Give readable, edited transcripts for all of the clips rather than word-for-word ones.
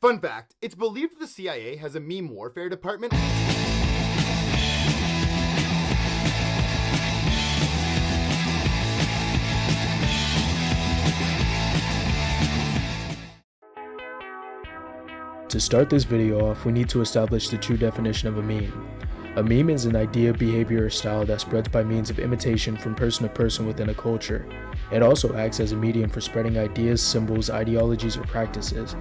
Fun fact, it's believed the CIA has a meme warfare department. To start this video off, we need to establish the true definition of a meme. A meme is an idea, behavior, or style that spreads by means of imitation from person to person within a culture. It also acts as a medium for spreading ideas, symbols, ideologies, or practices.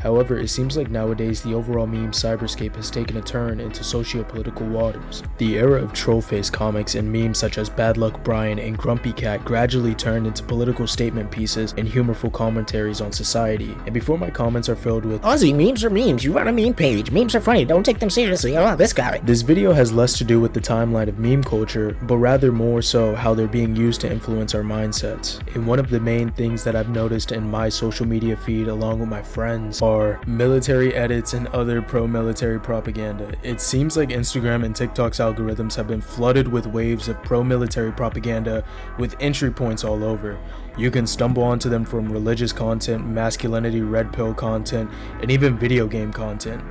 However, it seems like nowadays the overall meme cyberscape has taken a turn into socio-political waters. The era of troll-face comics and memes such as Bad Luck Brian and Grumpy Cat gradually turned into political statement pieces and humorful commentaries on society. And before my comments are filled with Aussie, memes are memes, you run a meme page, memes are funny, don't take them seriously, oh this guy. This video has less to do with the timeline of meme culture, but rather more so how they're being used to influence our mindsets. And one of the main things that I've noticed in my social media feed along with my friends are military edits and other pro-military propaganda. It seems like Instagram and TikTok's algorithms have been flooded with waves of pro-military propaganda with entry points all over. You can stumble onto them from religious content, masculinity, red pill content, and even video game content.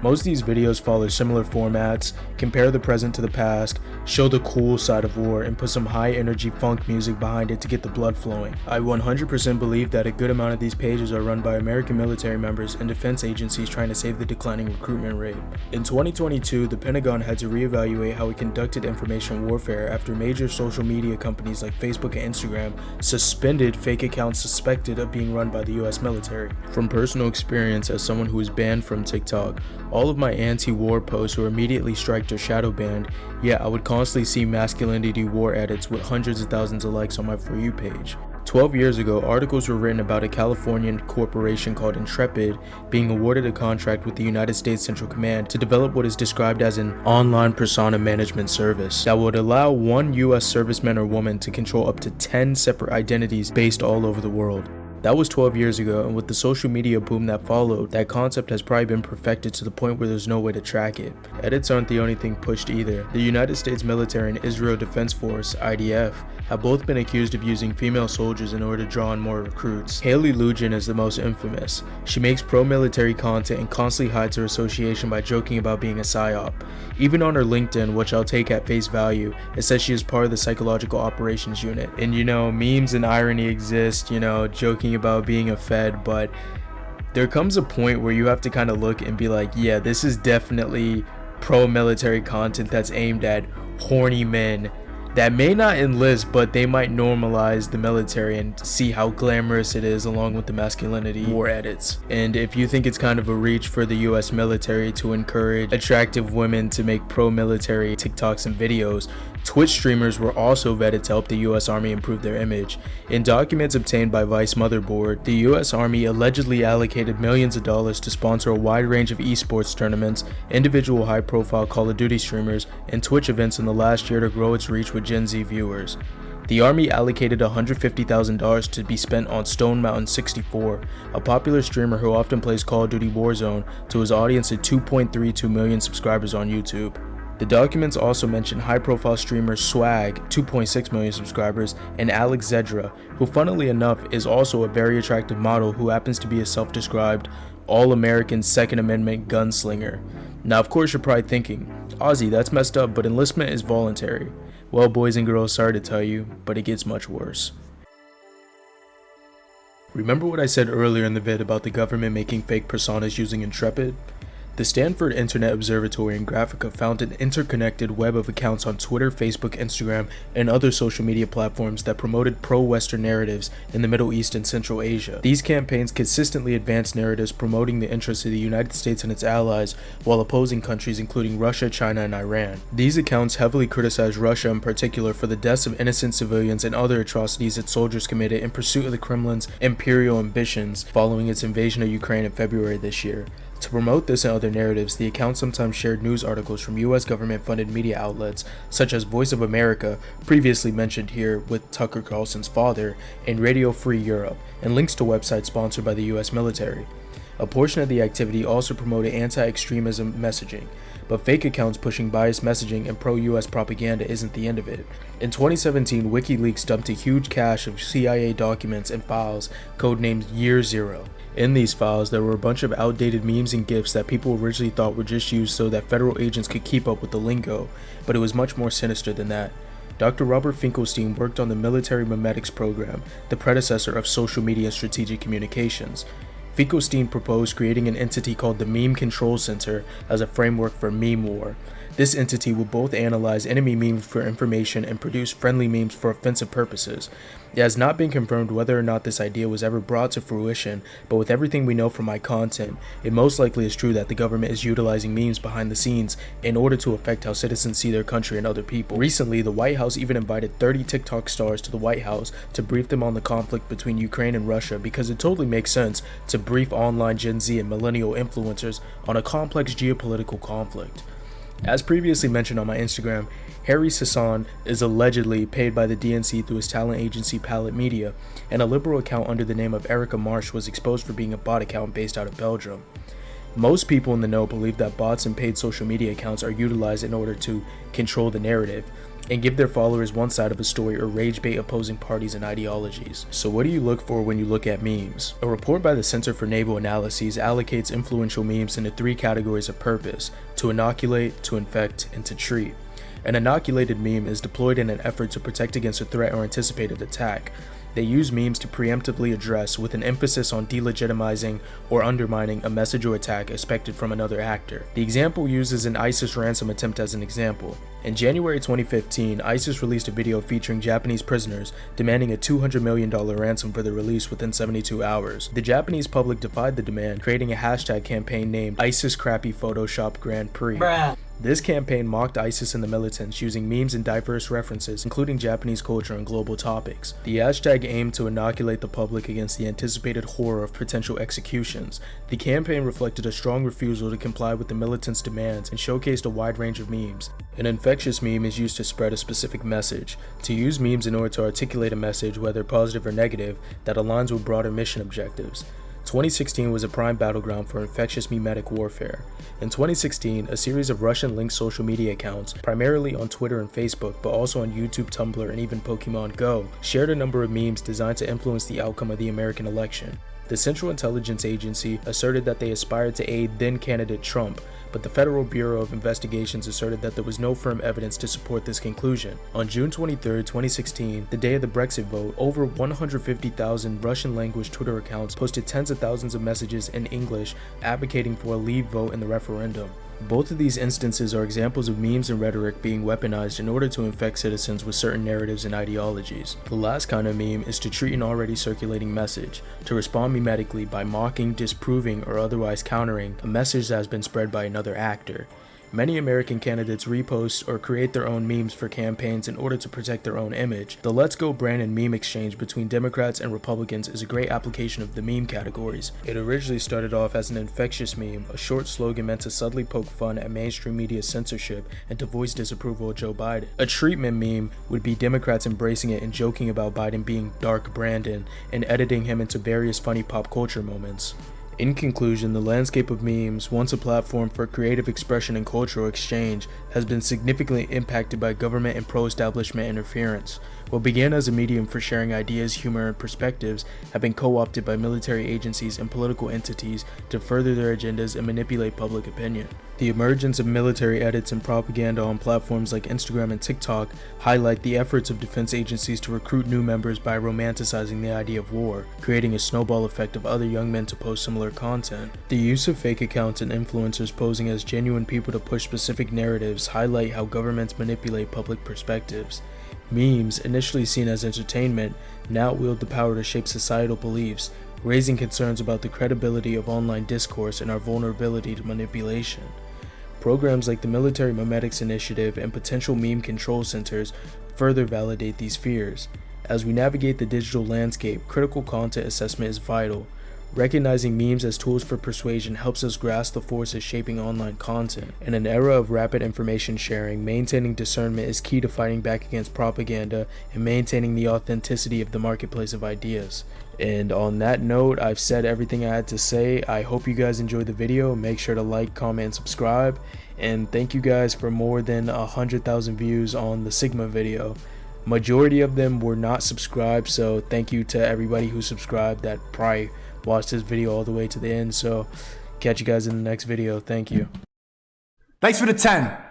Most of these videos follow similar formats, compare the present to the past, show the cool side of war, and put some high energy funk music behind it to get the blood flowing. I 100% believe that a good amount of these pages are run by American military members and defense agencies trying to save the declining recruitment rate. In 2022, the Pentagon had to reevaluate how it conducted information warfare after major social media companies like Facebook and Instagram suspended fake accounts suspected of being run by the US military. From personal experience as someone who was banned from TikTok, all of my anti-war posts were immediately striked or shadow banned, yet I would constantly see masculinity war edits with hundreds of thousands of likes on my For You page. 12 years ago, articles were written about a Californian corporation called Intrepid being awarded a contract with the United States Central Command to develop what is described as an online persona management service that would allow one US serviceman or woman to control up to 10 separate identities based all over the world. That was 12 years ago, and with the social media boom that followed, that concept has probably been perfected to the point where there's no way to track it. Edits aren't the only thing pushed either. The United States military and Israel Defense Force, IDF, have both been accused of using female soldiers in order to draw in more recruits. Haley Lugin is the most infamous. She makes pro-military content and constantly hides her association by joking about being a psyop. Even on her LinkedIn, which I'll take at face value, it says she is part of the psychological operations unit. And memes and irony exist, joking about being a Fed, but there comes a point where you have to kind of look and be like, yeah, this is definitely pro-military content that's aimed at horny men that may not enlist, but they might normalize the military and see how glamorous it is along with the masculinity war edits. And if you think it's kind of a reach for the US military to encourage attractive women to make pro-military TikToks and videos, Twitch streamers were also vetted to help the US Army improve their image. In documents obtained by Vice Motherboard, the US Army allegedly allocated millions of dollars to sponsor a wide range of esports tournaments, individual high-profile Call of Duty streamers, and Twitch events in the last year to grow its reach with Gen Z viewers. The Army allocated $150,000 to be spent on Stone Mountain 64, a popular streamer who often plays Call of Duty Warzone, to his audience of 2.32 million subscribers on YouTube. The documents also mention high-profile streamer Swag, 2.6 million subscribers, and Alex Zedra, who funnily enough is also a very attractive model who happens to be a self-described all-American Second Amendment gunslinger. Now of course you're probably thinking, Ozzy, that's messed up, but enlistment is voluntary. Well, boys and girls, sorry to tell you, but it gets much worse. Remember what I said earlier in the vid about the government making fake personas using Intrepid? The Stanford Internet Observatory in Graphica found an interconnected web of accounts on Twitter, Facebook, Instagram, and other social media platforms that promoted pro-Western narratives in the Middle East and Central Asia. These campaigns consistently advanced narratives promoting the interests of the United States and its allies while opposing countries including Russia, China, and Iran. These accounts heavily criticized Russia in particular for the deaths of innocent civilians and other atrocities its soldiers committed in pursuit of the Kremlin's imperial ambitions following its invasion of Ukraine in February this year. To promote this and other narratives, the account sometimes shared news articles from US government-funded media outlets such as Voice of America, previously mentioned here with Tucker Carlson's father, and Radio Free Europe, and links to websites sponsored by the US military. A portion of the activity also promoted anti-extremism messaging, but fake accounts pushing biased messaging and pro-US propaganda isn't the end of it. In 2017, WikiLeaks dumped a huge cache of CIA documents and files codenamed youre. In these files, there were a bunch of outdated memes and GIFs that people originally thought were just used so that federal agents could keep up with the lingo, but it was much more sinister than that. Dr. Robert Finkelstein worked on the Military Memetics program, the predecessor of social media and strategic communications. Finkelstein proposed creating an entity called the Meme Control Center as a framework for meme war. This entity will both analyze enemy memes for information and produce friendly memes for offensive purposes. It has not been confirmed whether or not this idea was ever brought to fruition, but with everything we know from my content, it most likely is true that the government is utilizing memes behind the scenes in order to affect how citizens see their country and other people. Recently, the White House even invited 30 TikTok stars to the White House to brief them on the conflict between Ukraine and Russia, because it totally makes sense to brief online Gen Z and millennial influencers on a complex geopolitical conflict. As previously mentioned on my Instagram, Harry Sasson is allegedly paid by the DNC through his talent agency Palette Media, and a liberal account under the name of Erica Marsh was exposed for being a bot account based out of Belgium. Most people in the know believe that bots and paid social media accounts are utilized in order to control the narrative and give their followers one side of a story or rage bait opposing parties and ideologies. So what do you look for when you look at memes? A report by the Center for Naval Analyses allocates influential memes into 3 categories of purpose: to inoculate, to infect, and to treat. An inoculated meme is deployed in an effort to protect against a threat or anticipated attack. They use memes to preemptively address, with an emphasis on delegitimizing or undermining, a message or attack expected from another actor. The example uses an ISIS ransom attempt as an example. In January 2015, ISIS released a video featuring Japanese prisoners demanding a $200 million ransom for their release within 72 hours. The Japanese public defied the demand, creating a hashtag campaign named ISIS Crappy Photoshop Grand Prix. This campaign mocked ISIS and the militants using memes and diverse references, including Japanese culture and global topics. The hashtag aimed to inoculate the public against the anticipated horror of potential executions. The campaign reflected a strong refusal to comply with the militants' demands and showcased a wide range of memes. An infectious meme is used to spread a specific message. To use memes in order to articulate a message, whether positive or negative, that aligns with broader mission objectives. 2016 was a prime battleground for infectious memetic warfare. In 2016, a series of Russian-linked social media accounts, primarily on Twitter and Facebook, but also on YouTube, Tumblr, and even Pokemon Go, shared a number of memes designed to influence the outcome of the American election. The Central Intelligence Agency asserted that they aspired to aid then-candidate Trump, but the Federal Bureau of Investigations asserted that there was no firm evidence to support this conclusion. On June 23, 2016, the day of the Brexit vote, over 150,000 Russian-language Twitter accounts posted tens of thousands of messages in English advocating for a leave vote in the referendum. Both of these instances are examples of memes and rhetoric being weaponized in order to infect citizens with certain narratives and ideologies. The last kind of meme is to treat an already circulating message, to respond memetically by mocking, disproving, or otherwise countering a message that has been spread by another actor. Many American candidates repost or create their own memes for campaigns in order to protect their own image. The Let's Go Brandon meme exchange between Democrats and Republicans is a great application of the meme categories. It originally started off as an infectious meme, a short slogan meant to subtly poke fun at mainstream media censorship and to voice disapproval of Joe Biden. A treatment meme would be Democrats embracing it and joking about Biden being Dark Brandon and editing him into various funny pop culture moments. In conclusion, the landscape of memes, once a platform for creative expression and cultural exchange, has been significantly impacted by government and pro-establishment interference. What began as a medium for sharing ideas, humor, and perspectives have been co-opted by military agencies and political entities to further their agendas and manipulate public opinion. The emergence of military edits and propaganda on platforms like Instagram and TikTok highlight the efforts of defense agencies to recruit new members by romanticizing the idea of war, creating a snowball effect of other young men to post similar content. The use of fake accounts and influencers posing as genuine people to push specific narratives highlight how governments manipulate public perspectives. Memes, initially seen as entertainment, now wield the power to shape societal beliefs, raising concerns about the credibility of online discourse and our vulnerability to manipulation. Programs like the Military Memetics Initiative and potential meme control centers further validate these fears. As we navigate the digital landscape, critical content assessment is vital. Recognizing memes as tools for persuasion helps us grasp the forces shaping online content. In an era of rapid information sharing, maintaining discernment is key to fighting back against propaganda and maintaining the authenticity of the marketplace of ideas. And on that note, I've said everything I had to say. I hope you guys enjoyed the video. Make sure to like, comment, and subscribe. And thank you guys for more than 100,000 views on the Sigma video. Majority of them were not subscribed, so thank you to everybody who subscribed that probably watched this video all the way to the end. So catch you guys in the next video. Thank you. Thanks for the 10.